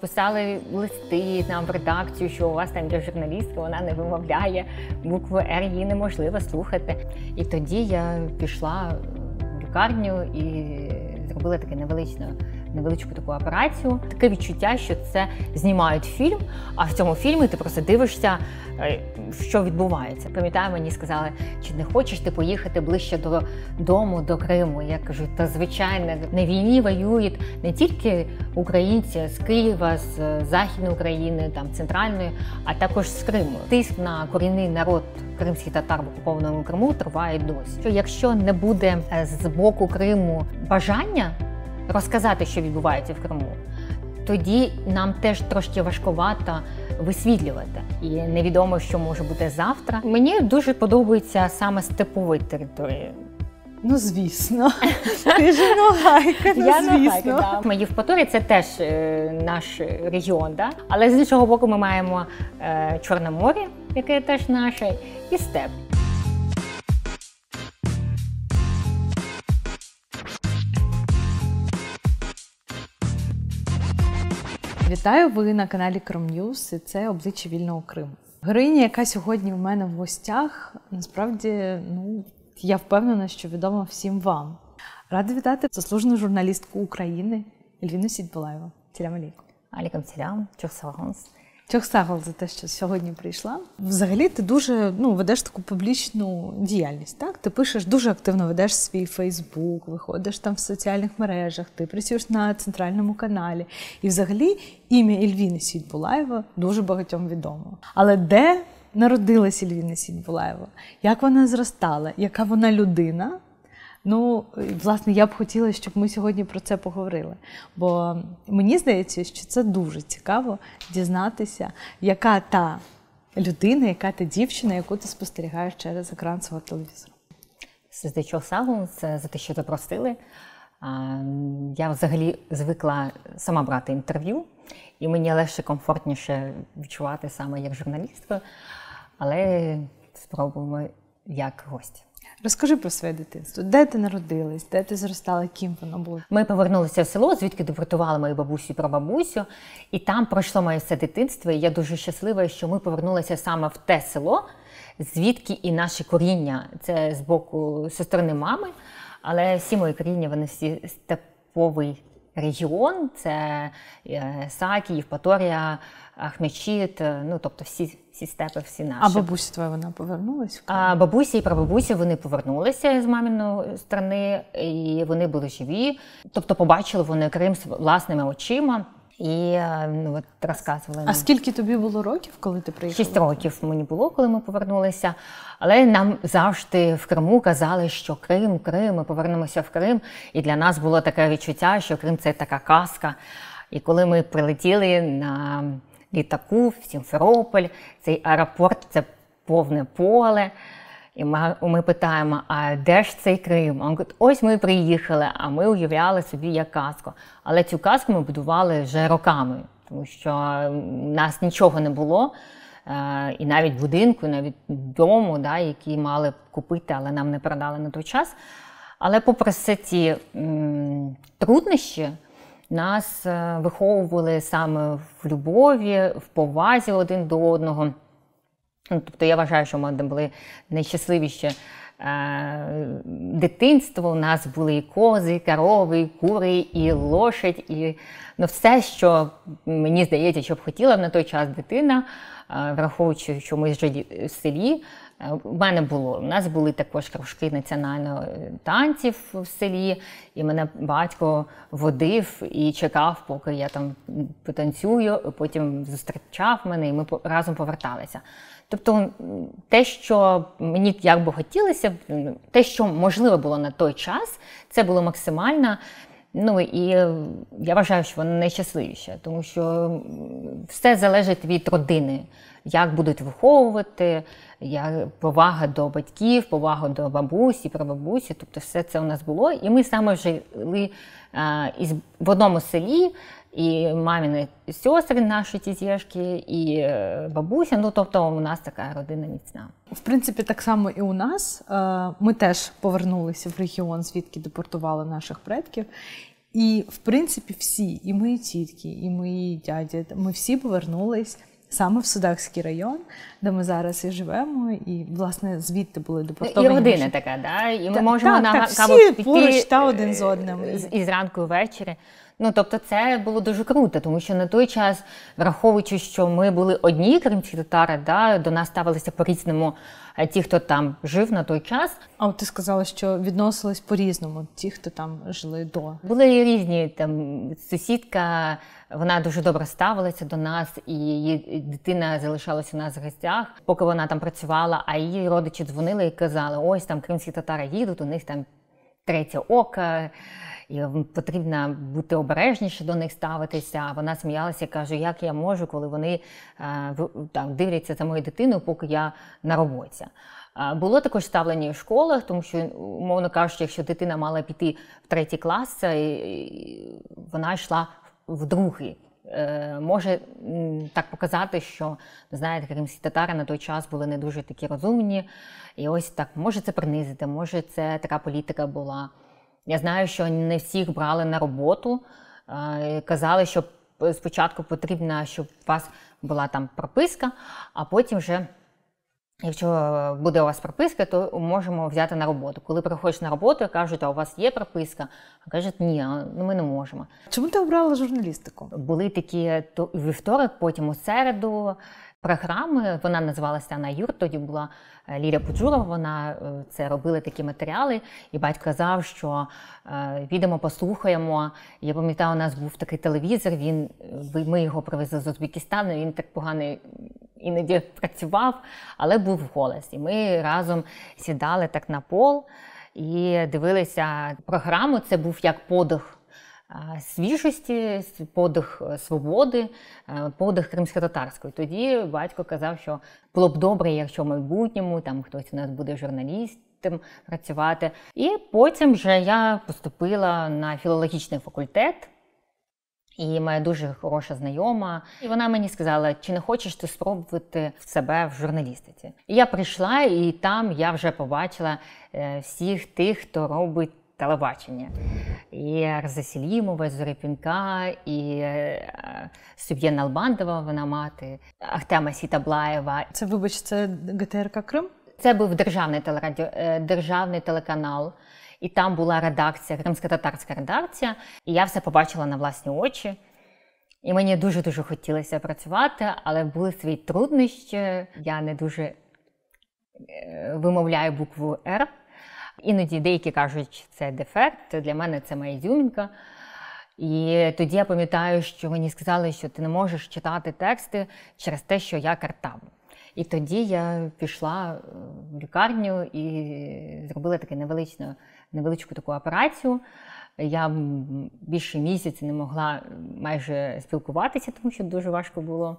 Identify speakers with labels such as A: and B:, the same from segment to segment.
A: Писали листи нам в редакцію, що у вас там є журналістка, вона не вимовляє букву «Р», її неможливо слухати. І тоді я пішла в лікарню і зробила таке невеличку таку операцію. Таке відчуття, що це знімають фільм, а в цьому фільмі ти просто дивишся, що відбувається. Пам'ятаю, мені сказали, чи не хочеш ти поїхати ближче додому, до Криму. Я кажу, та звичайно, на війні воюють не тільки українці з Києва, з Західної України, там, Центральної, а також з Криму. Тиск на корінний народ кримських татар в окупованому Криму триває досі. Що якщо не буде з боку Криму бажання розказати, що відбувається в Криму, тоді нам теж трошки важкувато висвітлювати. І невідомо, що може бути завтра. Мені дуже подобається саме степові території.
B: Ну, звісно. Ти ж Ногайка, ну, звісно.
A: Да. Євпаторія – це теж наш регіон, да? Але з іншого боку ми маємо Чорне море, яке теж наше, і степ.
B: Вітаю, ви на каналі Кримньюз, і це «Обличчя вільного Криму». Героїня, яка сьогодні в мене в гостях, насправді, я впевнена, що відома всім вам. Рада вітати заслужену журналістку України Ельвіну Сейтбулаєву. Салям алейкум.
A: Алейкум салям, чохсагонс.
B: Чохсагол за те, що сьогодні прийшла. Взагалі ти дуже ведеш таку публічну діяльність, так? Ти пишеш, дуже активно ведеш свій Фейсбук, виходиш там в соціальних мережах, ти працюєш на центральному каналі. І взагалі ім'я Ельвіни Сейтбулаєва дуже багатьом відомо. Але де народилась Ельвіна Сейтбулаєва? Як вона зростала? Яка вона людина? Власне, я б хотіла, щоб ми сьогодні про це поговорили. Бо мені здається, що це дуже цікаво дізнатися, яка та людина, яка та дівчина, яку ти спостерігаєш через екран свого телевізора.
A: Чохсагол, це за те, що запросили. Я взагалі звикла сама брати інтерв'ю, і мені легше, комфортніше відчувати саме як журналістка, але спробуємо як гость.
B: Розкажи про своє дитинство. Де ти народилась? Де ти зростала? Ким воно було?
A: Ми повернулися в село, звідки депортували мою бабусю і прабабусю. І там пройшло моє все дитинство. І я дуже щаслива, що ми повернулися саме в те село, звідки і наше коріння. Це з боку, зі сторони мами. Але всі мої коріння, вони всі степовий регіон. Це Саки, Євпаторія, Ахмедчит, тобто всі степи, всі наші.
B: А бабуся твоя, вона повернулась?
A: Бабуся і прабабуся, вони повернулися з маминої сторони, і вони були живі. Тобто побачили вони Крим власними очима і розказували нам.
B: А скільки тобі було років, коли ти приїхала?
A: 6 років мені було, коли ми повернулися. Але нам завжди в Криму казали, що Крим, ми повернемося в Крим. І для нас було таке відчуття, що Крим – це така казка. І коли ми прилетіли на літаку в Сімферополь, цей аеропорт – це повне поле. І ми питаємо, а де ж цей Крим? А він говорить, ось ми приїхали, а ми уявляли собі як казку. Але цю казку ми будували вже роками, тому що у нас нічого не було. І навіть будинку, навіть дому, які мали б купити, але нам не продали на той час. Але попри все ці труднощі, нас виховували саме в любові, в повазі один до одного. Тобто я вважаю, що ми були найщасливіші дитинство. У нас були і кози, і корови, і кури, і лошадь, і все, що, мені здається, що б хотіла на той час дитина, враховуючи, що ми жили в селі. У нас були також кружки національних танців в селі, і мене батько водив і чекав, поки я там потанцюю, потім зустрічав мене, і ми разом поверталися. Тобто те, що мені як би хотілося, те, що можливо було на той час, це було максимально. І я вважаю, що воно найщасливіше, тому що все залежить від родини, як будуть виховувати, повага до батьків, повага до бабусі, прабабусі, тобто все це у нас було. І ми саме жили в одному селі, і маміни сестри наші тітєшки, і бабуся, тобто у нас така родина міцна.
B: В принципі, так само і у нас. Ми теж повернулися в регіон, звідки депортували наших предків. І, в принципі, всі, і мої тітки, і мої дяді, ми всі повернулись саме в Судакський район, де ми зараз і живемо, і, власне, звідти були депортовані.
A: І родина така, да? І ми можемо
B: каву піти поруч та один з одним.
A: І зранку, і ввечері. Ну, тобто це було дуже круто, тому що на той час, враховуючи, що ми були одні кримські татари, да, до нас ставилися по-різному ті, хто там жив на той час.
B: А от ти сказала, що відносились по-різному ті, хто там жили до.
A: Були і різні, там, сусідка, вона дуже добре ставилася до нас, і її дитина залишалася у нас в гостях, поки вона там працювала, а її родичі дзвонили і казали, ось там кримські татари їдуть, у них там третє око, і потрібно бути обережніше до них ставитися. А вона сміялася і каже, як я можу, коли вони там, дивляться за мою дитину, поки я на роботі. Було також ставлення в школах, тому що, умовно кажучи, якщо дитина мала піти в 3 клас, вона йшла в 2. Може так показати, що, знаєте, кримські татари на той час були не дуже такі розумні. І ось так, може це принизити, може це така політика була. Я знаю, що не всіх брали на роботу. Казали, що спочатку потрібно, щоб у вас була там прописка, а потім вже, якщо буде у вас прописка, то можемо взяти на роботу. Коли приходиш на роботу, кажуть, а у вас є прописка? А кажуть, ні, ми не можемо.
B: Чому ти обрала журналістику?
A: Були такі вівторок, потім у середу програми, вона називалася «На Юр», тоді була Ліля Пуджурова, вона це робила такі матеріали, і батько казав, що підемо, послухаємо. Я пам'ятаю, у нас був такий телевізор, ми його привезли з Узбекистану, він так погано іноді працював, але був голос. І ми разом сідали так на пол і дивилися програму, це був як подих свіжості, подих свободи, подих кримсько-татарської. Тоді батько казав, що було б добре, якщо в майбутньому там хтось у нас буде журналістом працювати. І потім вже я поступила на філологічний факультет. І моя дуже хороша знайома. І вона мені сказала, чи не хочеш ти спробувати себе в журналістиці? І я прийшла, і там я вже побачила всіх тих, хто робить телебачення. І Арза Селімова, Зорепінка, і Суб'єн Албандова, вона мати, Ахтема Сітаблаєва.
B: Це, вибач, це ГТРК Крим?
A: Це був державний телеканал. І там була редакція, кримсько-татарська редакція. І я все побачила на власні очі. І мені дуже-дуже хотілося працювати, але були свої труднощі. Я не дуже вимовляю букву «Р». Іноді деякі кажуть, це дефект, для мене це моя ізюмінка. І тоді я пам'ятаю, що мені сказали, що ти не можеш читати тексти через те, що я картавлю. І тоді я пішла в лікарню і зробила таку невеличку таку операцію. Я більше місяця не могла майже спілкуватися, тому що дуже важко було,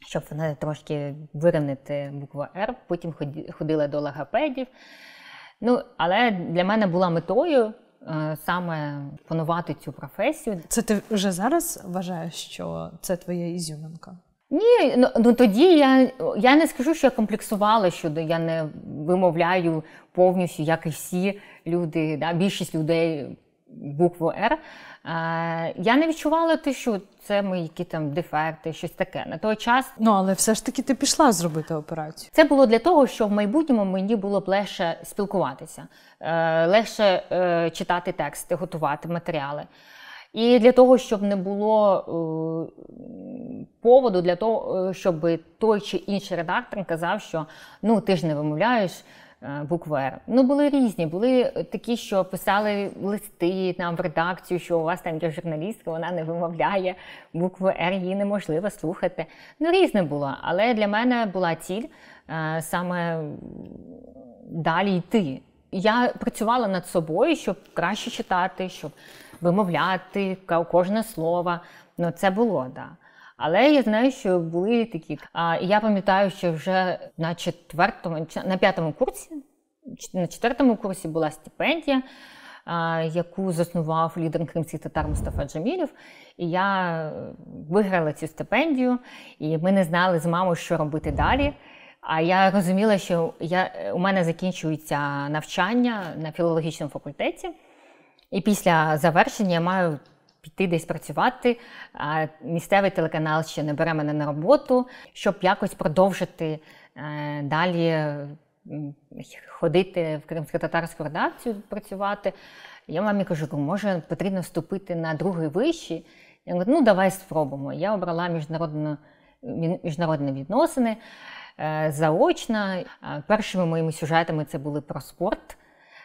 A: щоб трошки вирівняти букву «Р». Потім ходила до логопедів. Ну, але для мене була метою саме панувати цю професію.
B: Це ти вже зараз вважаєш, що це твоя ізюминка?
A: Ні, ну тоді я не скажу, що я комплексувала, що я не вимовляю повністю, як і всі люди, да, більшість людей букву «Р». Я не відчувала те, що це мої які там дефекти, щось таке. На той час...
B: Ну, але все ж таки ти пішла зробити операцію.
A: Це було для того, щоб в майбутньому мені було б легше спілкуватися, легше читати тексти, готувати матеріали. І для того, щоб не було поводу для того, щоб той чи інший редактор казав, що ну ти ж не вимовляєш букву «Р». Ну, були різні. Були такі, що писали листи нам в редакцію, що у вас там є журналістка, вона не вимовляє букву «Р», її неможливо слухати. Ну, різне було. Але для мене була ціль саме далі йти. Я працювала над собою, щоб краще читати, щоб вимовляти кожне слово. Ну, це було, так. Да. Але я знаю, що були такі. Я пам'ятаю, що вже на 5-му курсі, на 4-му курсі була стипендія, яку заснував лідер кримських татар Мустафа Джамілєв. І я виграла цю стипендію, і ми не знали з мамою, що робити далі. А я розуміла, що у мене закінчується навчання на філологічному факультеті. І після завершення я маю піти десь працювати, а місцевий телеканал ще не бере мене на роботу, щоб якось продовжити далі ходити в кримськотатарську редакцію, працювати. Я мамі кажу, може потрібно вступити на другий вищий. Я говорю, ну давай спробуємо. Я обрала міжнародні відносини, заочно. Першими моїми сюжетами це були про спорт,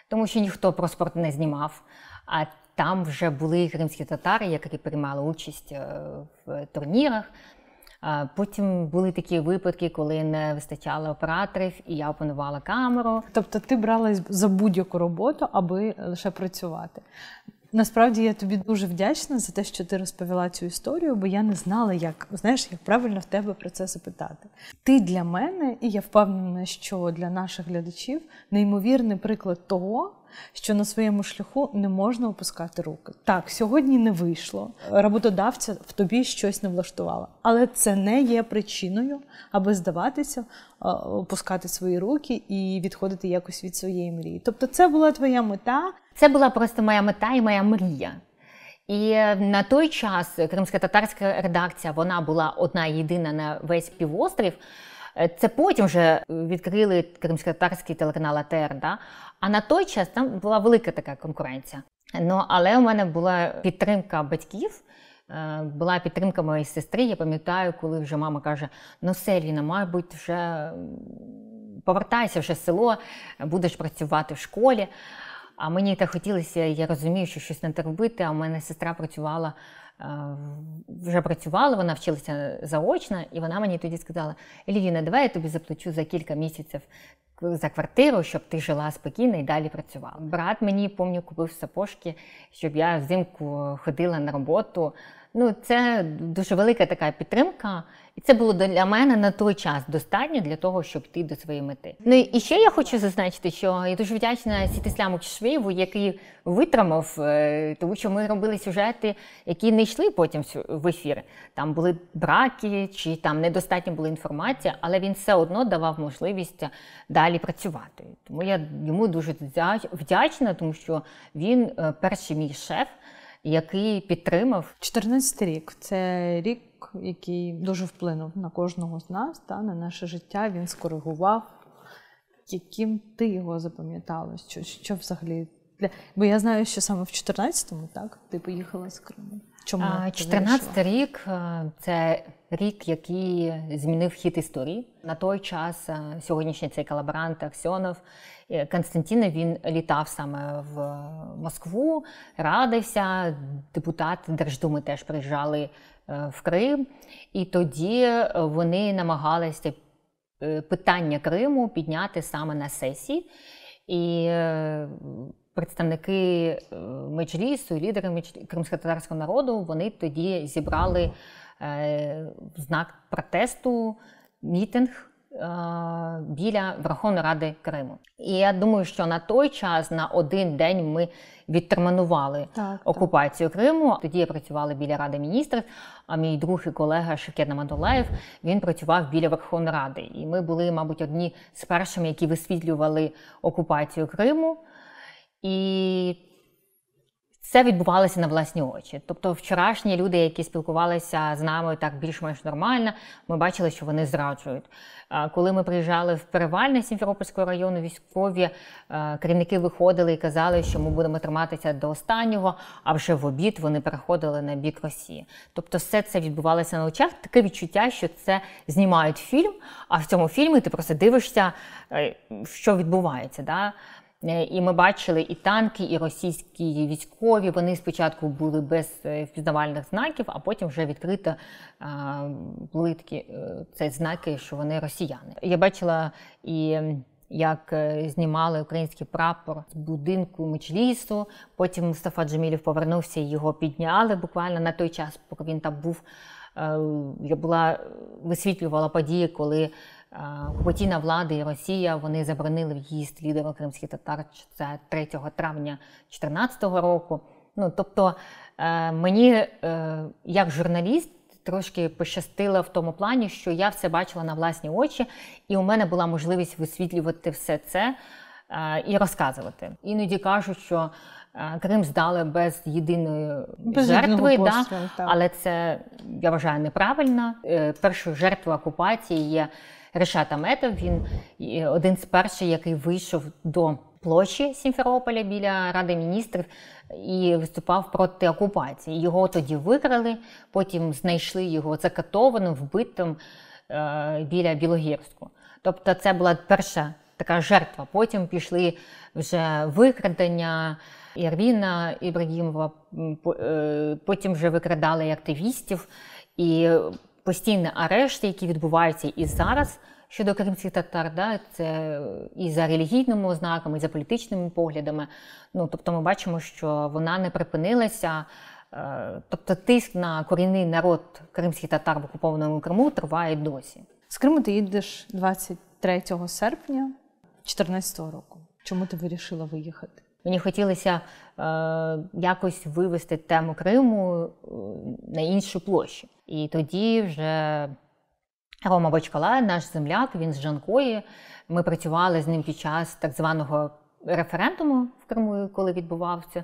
A: тому що ніхто про спорт не знімав. А там вже були кримські татари, які приймали участь в турнірах. Потім були такі випадки, коли не вистачало операторів, і я опанувала камеру.
B: Тобто ти бралась за будь-яку роботу, аби лише працювати. Насправді я тобі дуже вдячна за те, що ти розповіла цю історію, бо я не знала, як правильно в тебе про це запитати. Ти для мене, і я впевнена, що для наших глядачів, неймовірний приклад того, що на своєму шляху не можна опускати руки. Так, сьогодні не вийшло, роботодавця в тобі щось не влаштувало, але це не є причиною, аби здаватися, опускати свої руки і відходити якось від своєї мрії. Тобто це була твоя мета.
A: Це була просто моя мета і моя мрія. І на той час кримськотатарська редакція, вона була одна єдина на весь півострів. Це потім вже відкрили кримськотатарський телеканал АТР, да? А на той час там була велика така конкуренція. Але у мене була підтримка батьків, була підтримка моєї сестри. Я пам'ятаю, коли вже мама каже, ну все, Ліна, мабуть, вже повертайся вже в село, будеш працювати в школі. А мені так хотілося, я розумію, що щось треба робити, а у мене сестра вже працювала, вона вчилася заочно, і вона мені тоді сказала, Ліна, давай я тобі заплачу за кілька місяців за квартиру, щоб ти жила спокійно і далі працювала. Брат мені, пам'ятаю, купив сапожки, щоб я взимку ходила на роботу. Це дуже велика така підтримка. І це було для мене на той час достатньо для того, щоб йти до своєї мети. І ще я хочу зазначити, що я дуже вдячна Сітісляму Кішвеєву, який витримав, тому що ми робили сюжети, які не йшли потім в ефір. Там були браки, чи там недостатньо була інформація, але він все одно давав можливість далі працювати. Тому я йому дуже вдячна, тому що він перший мій шеф, який підтримав.
B: 14-й рік – це рік, який дуже вплинув на кожного з нас, на наше життя, він скоригував. Яким ти його запам'ятала? Що взагалі? Бо я знаю, що саме в 14-му, ти поїхала з Криму. Чому?
A: 14-й рік – це рік, який змінив хід історії. На той час сьогоднішній цей колаборант Аксьонов, Константин, він літав саме в Москву, радився, депутати Держдуми теж приїжджали в Крим. І тоді вони намагалися питання Криму підняти саме на сесії. І представники Меджлісу, лідери кримськотатарського народу, вони тоді зібрали в знак протесту мітинг біля Верховної Ради Криму. І я думаю, що на той час, на один день ми відтермінували окупацію Криму. Тоді я працювала біля Ради міністрів, а мій друг і колега Шевкет Намадулаєв, він працював біля Верховної Ради. І ми були, мабуть, одні з першими, які висвітлювали окупацію Криму. І це відбувалося на власні очі. Тобто вчорашні люди, які спілкувалися з нами так більш-менш нормально, ми бачили, що вони зраджують. Коли ми приїжджали в Перевальне Сімферопольського району, військові керівники виходили і казали, що ми будемо триматися до останнього, а вже в обід вони переходили на бік Росії. Тобто все це відбувалося на очах. Таке відчуття, що це знімають фільм, а в цьому фільмі ти просто дивишся, що відбувається. Да? І ми бачили і танки, і російські військові. Вони спочатку були без впізнавальних знаків, а потім вже відкрито були такі це знаки, що вони росіяни. Я бачила і як знімали український прапор з будинку Меджлісу. Потім Мустафа Джемілєв повернувся і його підняли буквально на той час, поки він там був. Я висвітлювала події, коли окупаційна влада і Росія, вони заборонили в'їзд лідеру кримських татар, це 3 травня 2014 року. Тобто мені, як журналіст, трошки пощастило в тому плані, що я все бачила на власні очі, і у мене була можливість висвітлювати все це і розказувати. Іноді кажуть, що Крим здали без єдиної жертви, але це, я вважаю, неправильно. Першою жертвою окупації є Решат Аметов. Він один з перших, який вийшов до площі Сімферополя біля Ради міністрів і виступав проти окупації. Його тоді викрали, потім знайшли його закатованим, вбитим біля Білогірську. Тобто це була перша така жертва. Потім пішли вже викрадення Ервіна Ібрагімова, потім вже викрадали активістів, і постійні арешти, які відбуваються і зараз щодо кримських татар, це і за релігійними ознаками, і за політичними поглядами. Тобто ми бачимо, що вона не припинилася. Тобто тиск на корінний народ кримських татар в окупованому Криму триває досі.
B: З Криму ти їдеш 23 серпня 2014 року. Чому ти вирішила виїхати?
A: Мені хотілося якось вивести тему Криму на іншу площу. І тоді вже Рома Бочкала, наш земляк, він з Джанкої. Ми працювали з ним під час так званого референдуму в Криму, коли відбувався.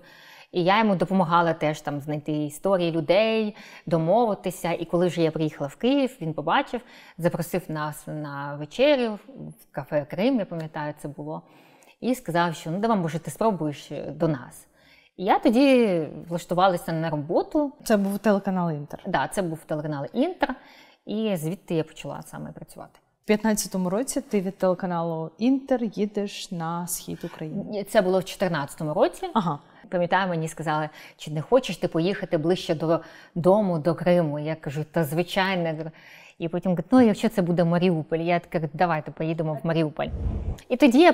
A: І я йому допомагала теж там знайти історії людей, домовитися. І коли вже я приїхала в Київ, він побачив, запросив нас на вечерю в кафе «Крим», я пам'ятаю, це було. І сказав, що давай, може, ти спробуєш до нас. І я тоді влаштувалася на роботу.
B: Це був телеканал «Інтер».
A: Так, це був телеканал «Інтер». І звідти я почала саме працювати.
B: У 2015 році ти від телеканалу «Інтер» їдеш на схід України.
A: Це було в 2014 році.
B: Ага.
A: Пам'ятаю, мені сказали, чи не хочеш ти поїхати ближче додому, до Криму. Я кажу, та звичайно. І потім кажуть, якщо це буде Маріуполь. Я кажу, давайте поїдемо в Маріуполь. І тоді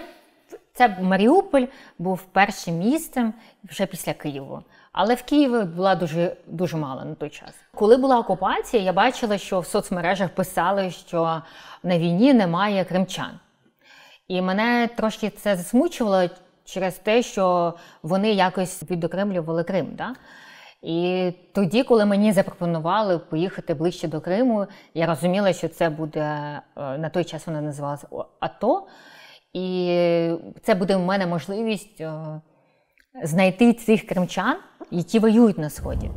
A: це Маріуполь був першим місцем вже після Києва. Але в Києві була дуже мало на той час. Коли була окупація, я бачила, що в соцмережах писали, що на війні немає кримчан. І мене трошки це засмучувало через те, що вони якось відокремлювали Крим. Да? І тоді, коли мені запропонували поїхати ближче до Криму, я розуміла, що це буде, на той час вона називалася АТО, і це буде в мене можливість знайти цих кримчан, які воюють на Сході.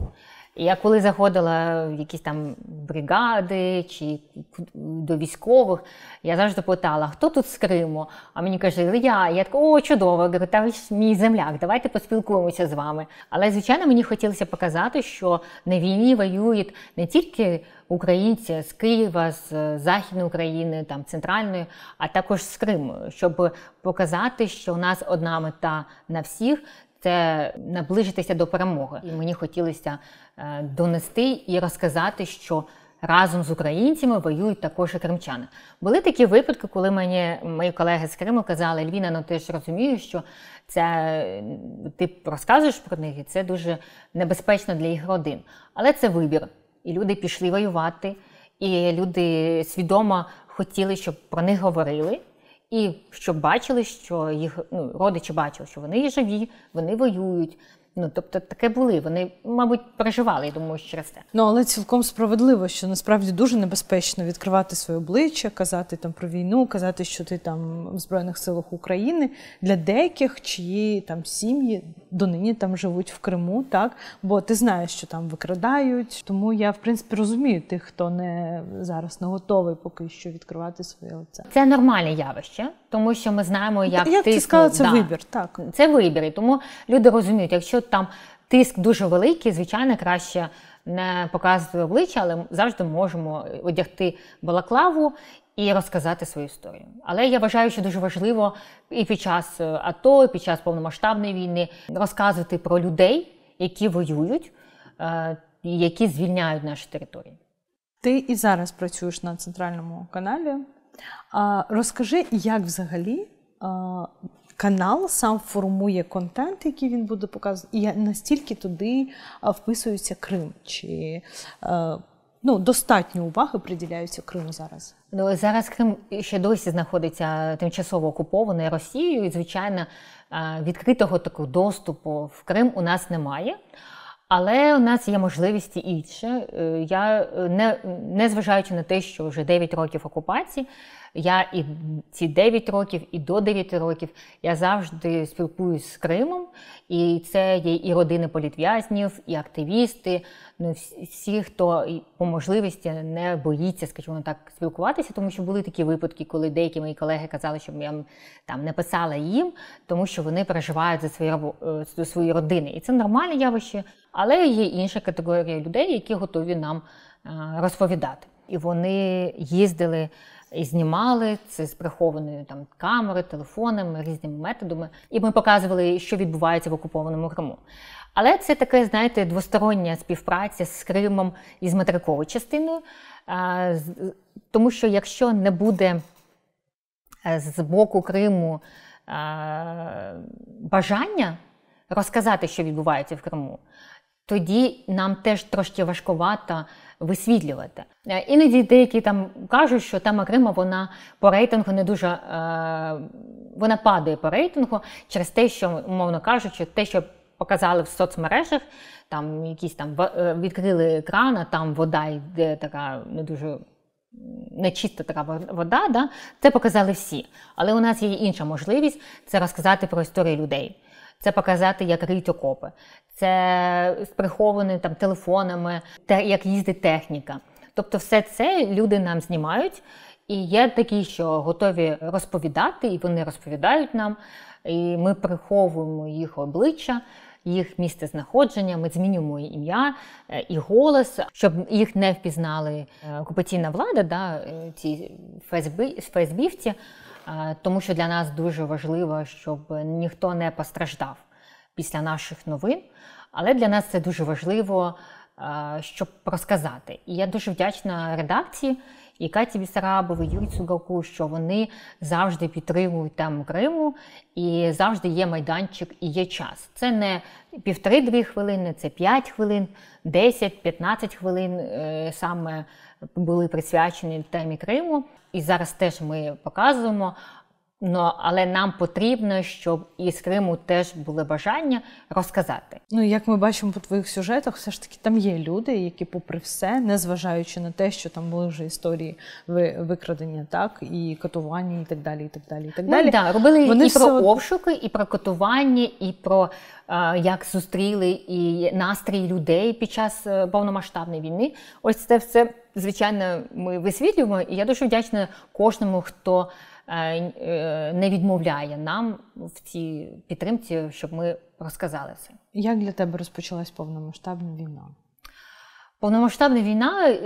A: І я коли заходила в якісь там бригади чи до військових, я завжди питала, хто тут з Криму? А мені каже, я така, о, чудово, я говорю, та ви ж мій земляк, давайте поспілкуємося з вами. Але, звичайно, мені хотілося показати, що на війні воюють не тільки українці з Києва, з Західної України, там, Центральної, а також з Криму, щоб показати, що у нас одна мета на всіх – це наближитися до перемоги. І мені хотілося донести і розказати, що разом з українцями воюють також і кримчани. Були такі випадки, коли мої колеги з Криму казали, Ельвіна, ти ж розумієш, що це ти розказуєш про них, і це дуже небезпечно для їх родин. Але це вибір. І люди пішли воювати, і люди свідомо хотіли, щоб про них говорили. І щоб бачили, що їх родичі бачили, що вони живі, вони воюють. Тобто таке були. Вони, мабуть, переживали, я думаю, через це.
B: Але цілком справедливо, що насправді дуже небезпечно відкривати своє обличчя, казати там про війну, казати, що ти там в Збройних силах України для деяких, чиї там сім'ї донині там живуть в Криму, так? Бо ти знаєш, що там викрадають. Тому я, в принципі, розумію тих, хто зараз не готовий поки що відкривати своє лице.
A: Це нормальне явище, тому що ми знаємо, як тиск...
B: ти сказала, це вибір, так.
A: Це вибір, і тому люди розуміють, якщо там тиск дуже великий, звичайно, краще не показувати обличчя, але завжди можемо одягти балаклаву і розказати свою історію. Але я вважаю, що дуже важливо і під час АТО, і під час повномасштабної війни розказувати про людей, які воюють, які звільняють наші території.
B: Ти і зараз працюєш на центральному каналі. Розкажи, як взагалі канал сам формує контент, який він буде показувати, і настільки туди вписується Крим? Чи достатньо уваги приділяються Криму зараз?
A: Зараз Крим ще досі знаходиться тимчасово окупований Росією, і, звичайно, відкритого такого доступу в Крим у нас немає. Але у нас є можливості інше. Я, незважаючи на те, що вже 9 років окупації, я і ці 9 років, і до 9 років, я завжди спілкуюсь з Кримом. І це є і родини політв'язнів, і активісти, ну, всі, хто по можливості не боїться, скажімо так, спілкуватися, тому що були такі випадки, коли деякі мої колеги казали, щоб я там не писала їм, тому що вони переживають за свої родини. І це нормальне явище, але є інша категорія людей, які готові нам розповідати. І вони їздили і знімали це з прихованою там камерою, телефонами, різними методами. І ми показували, що відбувається в окупованому Криму. Але це таке, знаєте, двостороння співпраця з Кримом і з материковою частиною. Тому що якщо не буде з боку Криму бажання розказати, що відбувається в Криму, тоді нам теж трошки важкувато висвітлювати. Іноді деякі там кажуть, що тема Криму, вона по рейтингу не дуже, вона падає по рейтингу через те, що, умовно кажучи, те, що показали в соцмережах, там якісь там відкрили екран, а там вода йде така не дуже нечиста така вода, да? Це показали всі. Але у нас є інша можливість – це розказати про історію людей. Це показати, як риють окопи. Це з прихованими там телефонами, як їздить техніка. Тобто все це люди нам знімають. І є такі, що готові розповідати, і вони розповідають нам. І ми приховуємо їх обличчя, їх місце знаходження, ми змінюємо ім'я і голос, щоб їх не впізнали окупаційна влада, да, ці ФСБівці. Тому що для нас дуже важливо, щоб ніхто не постраждав після наших новин. Але для нас це дуже важливо, щоб розказати. І я дуже вдячна редакції, і Каті Бісарабовій, Юрію Цугалку, що вони завжди підтримують тему Криму, і завжди є майданчик і є час. Це не 1,5-2 хвилини, це 5 хвилин, 10-15 хвилин саме були присвячені темі Криму. І зараз теж ми показуємо, але нам потрібно, щоб із Криму теж були бажання розказати.
B: Ну, як ми бачимо по твоїх сюжетах, все ж таки там є люди, які попри все, незважаючи на те, що там були вже історії викрадення, так, і катування, і так далі, і так далі, і так далі.
A: Ну, да, робили
B: вони
A: і про обшуки, і про катування, і про як зустріли і настрій людей під час повномасштабної війни. Ось це все, звичайно, ми висвітлюємо, і я дуже вдячна кожному, хто не відмовляє нам в цій підтримці, щоб ми розказали це.
B: Як для тебе розпочалась повномасштабна війна?
A: Повномасштабна війна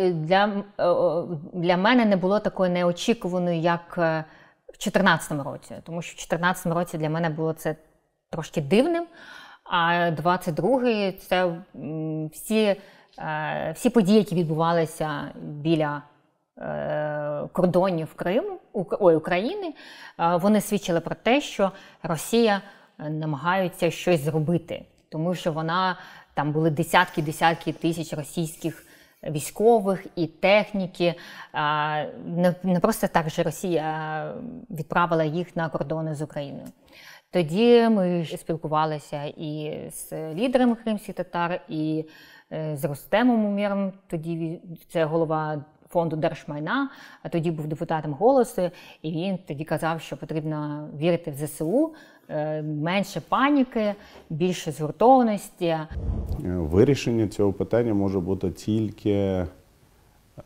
A: для мене не було такою неочікуваною, як в 2014 році. Тому що в 2014 році для мене було це трошки дивним, а 22-й – це всі події, які відбувалися біля кордонів України, вони свідчили про те, що Росія намагається щось зробити. Тому що там були десятки тисяч російських військових і техніки. Не просто так же Росія відправила їх на кордони з Україною. Тоді ми спілкувалися і з лідерами кримських татар, і з Рустемом Умєром, тоді це голова фонду держмайна, а тоді був депутатом «Голосу», і він тоді казав, що потрібно вірити в ЗСУ, менше паніки, більше згуртованості.
C: Вирішення цього питання може бути тільки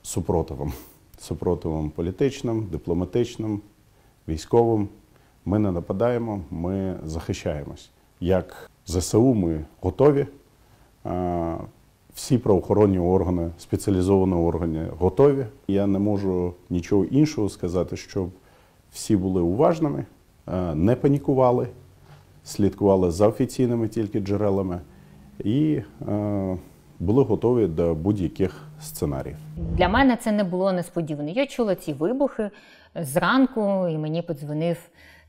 C: супротивом. Супротивом політичним, дипломатичним, військовим. Ми не нападаємо, ми захищаємось. Як ЗСУ ми готові. Всі правоохоронні органи, спеціалізовані органи готові. Я не можу нічого іншого сказати, щоб всі були уважними, не панікували, слідкували за офіційними тільки джерелами і були готові до будь-яких сценаріїв.
A: Для мене це не було несподівано. Я чула ці вибухи зранку, і мені подзвонив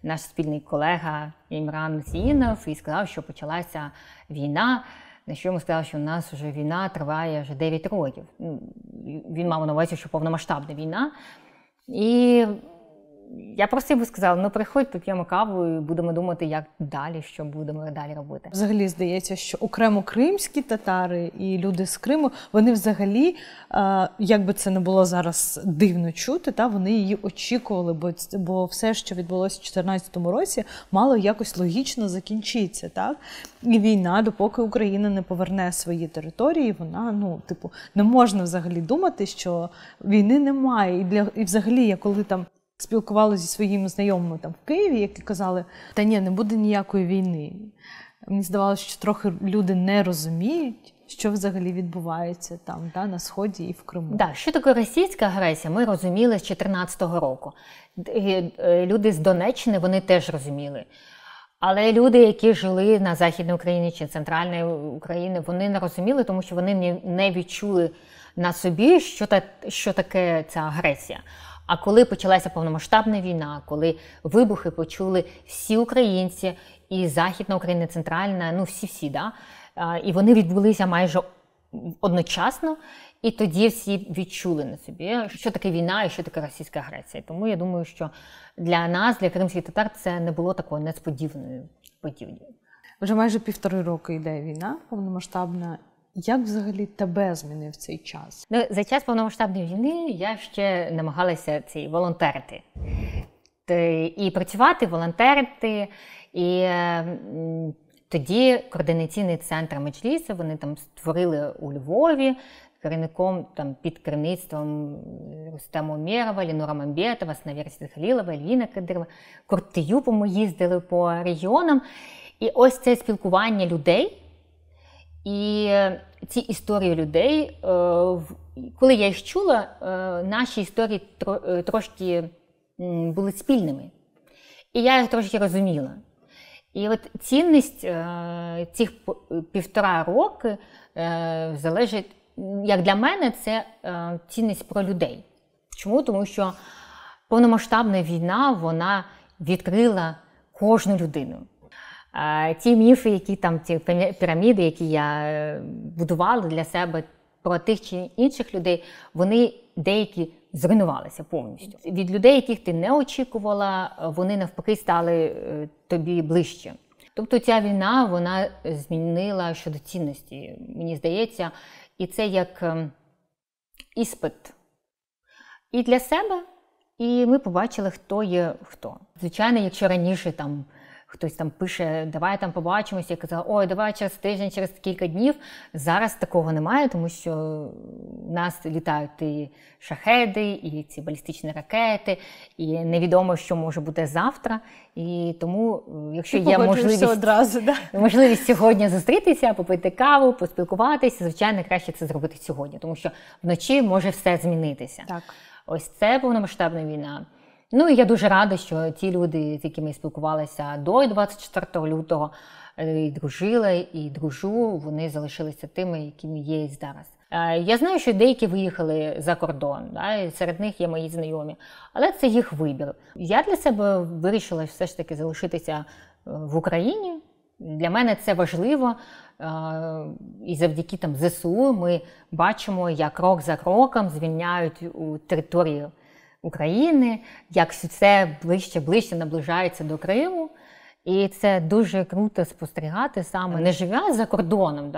A: наш спільний колега Імран Зіїнов і сказав, що почалася війна. На що йому сказали, що у нас вже війна триває вже 9 років. Він мав на увазі, що повномасштабна війна. І Я просто йому сказала, ну приходь, поп'ємо каву і будемо думати, як далі, що будемо далі робити.
B: Взагалі, здається, що окремо кримські татари і люди з Криму, вони взагалі, як би це не було зараз дивно чути, вони її очікували, бо все, що відбулося в 2014 році, мало якось логічно закінчитися, так? І війна, допоки Україна не поверне свої території, вона, не можна взагалі думати, що війни немає. І взагалі, я коли там спілкувалася зі своїми знайомими там в Києві, які казали, та ні, не буде ніякої війни. Мені здавалося, що трохи люди не розуміють, що взагалі відбувається там, на Сході і в Криму.
A: Так, що таке російська агресія, ми розуміли з 2014 року. Люди з Донеччини, вони теж розуміли. Але люди, які жили на Західній Україні чи Центральній Україні, вони не розуміли, тому що вони не відчули на собі, що таке ця агресія. А коли почалася повномасштабна війна, коли вибухи почули всі українці, і Західна Україна, Центральна, всі, і вони відбулися майже одночасно, і тоді всі відчули на собі, що таке війна і що таке російська агресія. Тому я думаю, що для нас, для кримських татар, це не було такою несподіваною подією.
B: Вже майже 1,5 роки йде війна повномасштабна. Як взагалі тебе змінив цей час?
A: За час повномасштабної війни я ще намагалася волонтерити. І працювати, волонтерити. І тоді координаційний центр Меджлісу, вони там створили у Львові, керівником під керівництвом Рустема Умєрова, Лінура Мамбетова, Снавір Сідхалілова, Ельвіна Кадирова, Курт Тіюпу, ми їздили по регіонам. І ось це спілкування людей, і ці історії людей, коли я їх чула, наші історії трошки були спільними. І я їх трошки розуміла. І от цінність цих 1,5 роки залежить, як для мене, це цінність про людей. Чому? Тому що повномасштабна війна, вона відкрила кожну людину. Ті міфи, ті піраміди, які я будувала для себе про тих чи інших людей, вони деякі зруйнувалися повністю. Від людей, яких ти не очікувала, вони навпаки стали тобі ближче. Тобто ця війна, вона змінила щодо цінності, мені здається, і це як іспит і для себе, і ми побачили, хто є хто. Звичайно, якщо раніше хтось пише, давай побачимося, я казала, ой, давай через тиждень, через кілька днів. Зараз такого немає, тому що в нас літають і шахеди, і ці балістичні ракети, і невідомо, що може бути завтра. І тому, якщо є можливість сьогодні зустрітися, попити каву, поспілкуватися, звичайно, краще це зробити сьогодні, тому що вночі може все змінитися.
B: Так.
A: Ось це повномасштабна війна. І я дуже рада, що ті люди, з якими я спілкувалася до 24 лютого, і дружила, і дружу, вони залишилися тими, якими є і зараз. Я знаю, що деякі виїхали за кордон, і серед них є мої знайомі, але це їх вибір. Я для себе вирішила все ж таки залишитися в Україні. Для мене це важливо, і завдяки ЗСУ ми бачимо, як крок за кроком звільняють територію України, як все ближче наближається до Криму. І це дуже круто спостерігати саме, не живя за кордоном,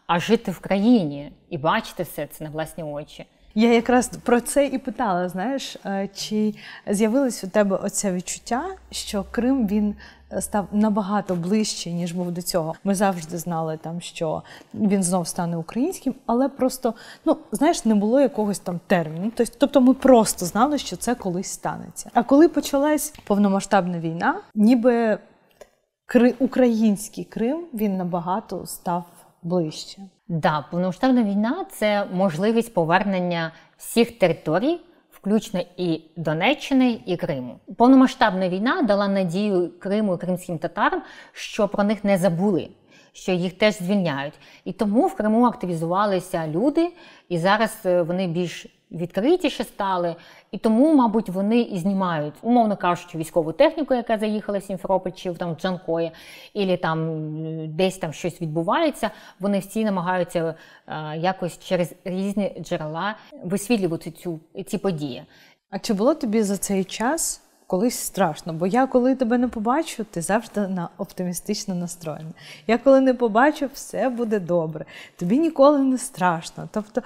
A: а жити в країні і бачити все це на власні очі.
B: Я якраз про це і питала, знаєш, чи з'явилось у тебе оце відчуття, що Крим, він став набагато ближче, ніж був до цього. Ми завжди знали, що він знов стане українським, але просто, знаєш, не було якогось терміну. Тобто ми просто знали, що це колись станеться. А коли почалась повномасштабна війна, ніби український Крим, він набагато став ближче.
A: Так, повномасштабна війна – це можливість повернення всіх територій, включно і Донеччини, і Криму. Повномасштабна війна дала надію Криму і кримським татарам, що про них не забули, що їх теж звільняють. І тому в Криму активізувалися люди, і зараз вони більш відкритіше стали, і тому, мабуть, вони і знімають, умовно кажучи, військову техніку, яка заїхала в Сімферополь чи в Джанкої, або десь щось відбувається, вони всі намагаються якось через різні джерела висвітлювати ці події.
B: А чи було тобі за цей час колись страшно, бо я коли тебе не побачу, ти завжди оптимістично настроєна. Я коли не побачу, все буде добре. Тобі ніколи не страшно. Тобто,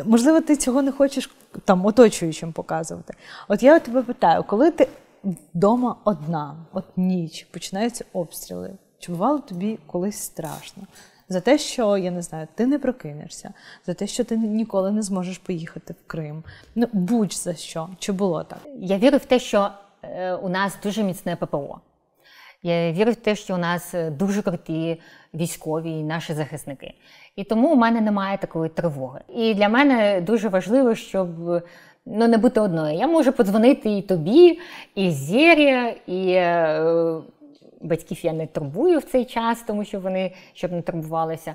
B: можливо, ти цього не хочеш там оточуючим показувати. От я тебе питаю, коли ти вдома одна, от ніч, починаються обстріли, чи бувало тобі колись страшно? За те, що, я не знаю, ти не прокинешся, за те, що ти ніколи не зможеш поїхати в Крим. Ну, будь-за що. Чи було так?
A: Я вірю в те, що у нас дуже міцне ППО. Я вірю в те, що у нас дуже круті військові і наші захисники. І тому у мене немає такої тривоги. І для мене дуже важливо, щоб не бути одною. Я можу подзвонити і тобі, і Зері, і батьків я не турбую в цей час, тому що вони щоб не турбувалися.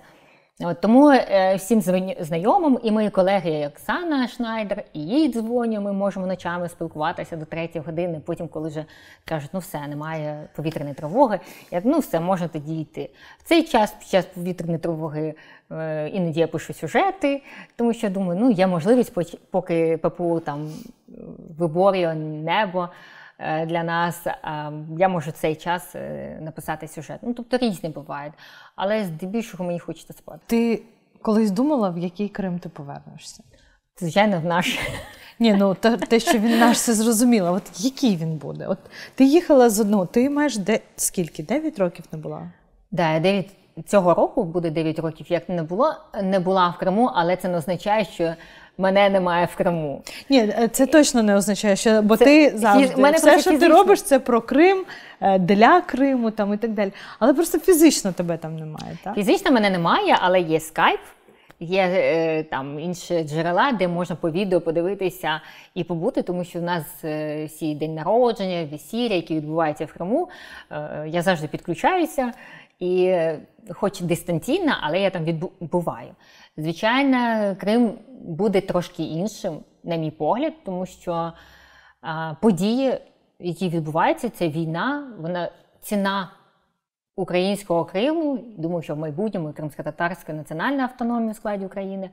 A: Тому всім знайомим, і мої колеги Оксана Шнайдер, і їй дзвоню, ми можемо ночами спілкуватися до 3 години, потім, коли вже кажуть, все, немає повітряної тривоги, я все, можна тоді йти. В цей час, під час повітряної тривоги, іноді я пишу сюжети, тому що, думаю, є можливість, поки ППО там виборює небо для нас, я можу в цей час написати сюжет. Тобто різні бувають, але здебільшого мені хочеться спати.
B: Ти колись думала, в який Крим ти повернешся?
A: Звичайно, в наш.
B: Ні, те, що він наш, це зрозуміло. От який він буде? От ти їхала з одного, ти маєш скільки? 9 років не була?
A: Так, цього року буде 9 років, як не була в Криму, але це не означає, що мене немає в Криму.
B: Ні, це точно не означає, що, бо ти завжди, все, що ти робиш, це про Крим, для Криму там, і так далі. Але просто фізично тебе там немає, так?
A: Фізично мене немає, але є скайп, є там інші джерела, де можна по відео подивитися і побути, тому що в нас всі день народження, весілля, які відбуваються в Криму, я завжди підключаюся. І хоч дистанційно, але я там буваю. Звичайно, Крим буде трошки іншим, на мій погляд, тому що події, які відбуваються, це війна, ціна українського Криму, думаю, що в майбутньому кримсько-татарська національна автономія в складі України,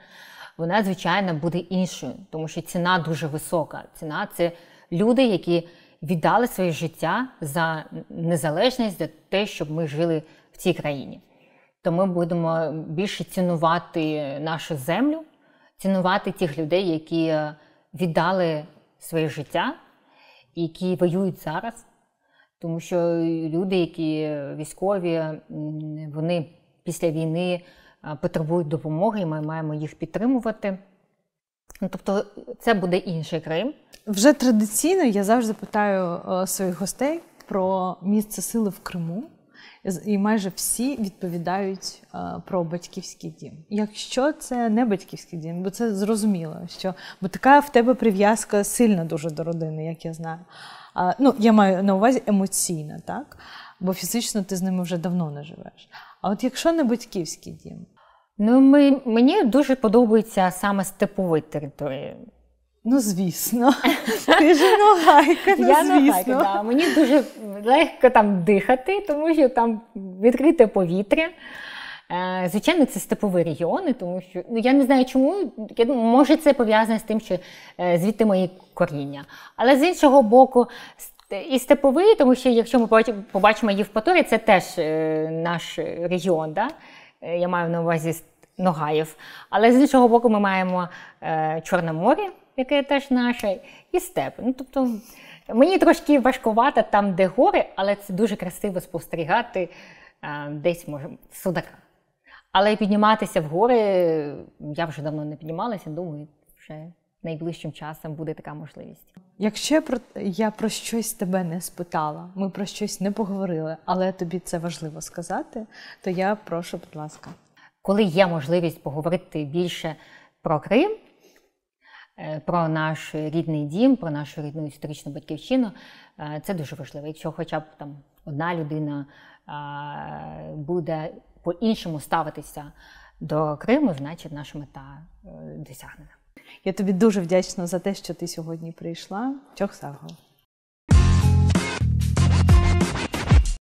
A: вона, звичайно, буде іншою, тому що ціна дуже висока. Ціна – це люди, які віддали своє життя за незалежність, за те, щоб ми жили в цій країні. То ми будемо більше цінувати нашу землю, цінувати тих людей, які віддали своє життя, які воюють зараз. Тому що люди, які військові, вони після війни потребують допомоги, і ми маємо їх підтримувати. Тобто це буде інший Крим.
B: Вже традиційно я завжди питаю своїх гостей про місце сили в Криму. І майже всі відповідають про батьківський дім. Якщо це не батьківський дім, бо це зрозуміло, бо така в тебе прив'язка сильна дуже до родини, як я знаю. Я маю на увазі емоційна, так? Бо фізично ти з ними вже давно не живеш. А от якщо не батьківський дім?
A: Мені дуже подобається саме степові території.
B: Звісно. Ти ж ногайка,
A: Я
B: звісно.
A: ногайка, да. Мені дуже легко там дихати, тому що там відкрите повітря. Звичайно, це степові регіони, тому що, я не знаю чому, може це пов'язане з тим, що звідти мої коріння. Але з іншого боку, і степовий, тому що якщо ми побачимо Євпаторію, це теж наш регіон, да? Я маю на увазі Ногаїв. Але з іншого боку ми маємо Чорне море, яке теж наше, і степ. Тобто, мені трошки важкувато там, де гори, але це дуже красиво спостерігати десь, може, в Судаках. Але підніматися в гори, я вже давно не піднімалася, думаю, вже найближчим часом буде така можливість.
B: Якщо я про щось тебе не спитала, ми про щось не поговорили, але тобі це важливо сказати, то я прошу, будь ласка.
A: Коли є можливість поговорити більше про Крим, про наш рідний дім, про нашу рідну історичну батьківщину, це дуже важливо. Якщо хоча б там одна людина буде по-іншому ставитися до Криму, значить наша мета досягнена.
B: Я тобі дуже вдячна за те, що ти сьогодні прийшла. Чох Сагол.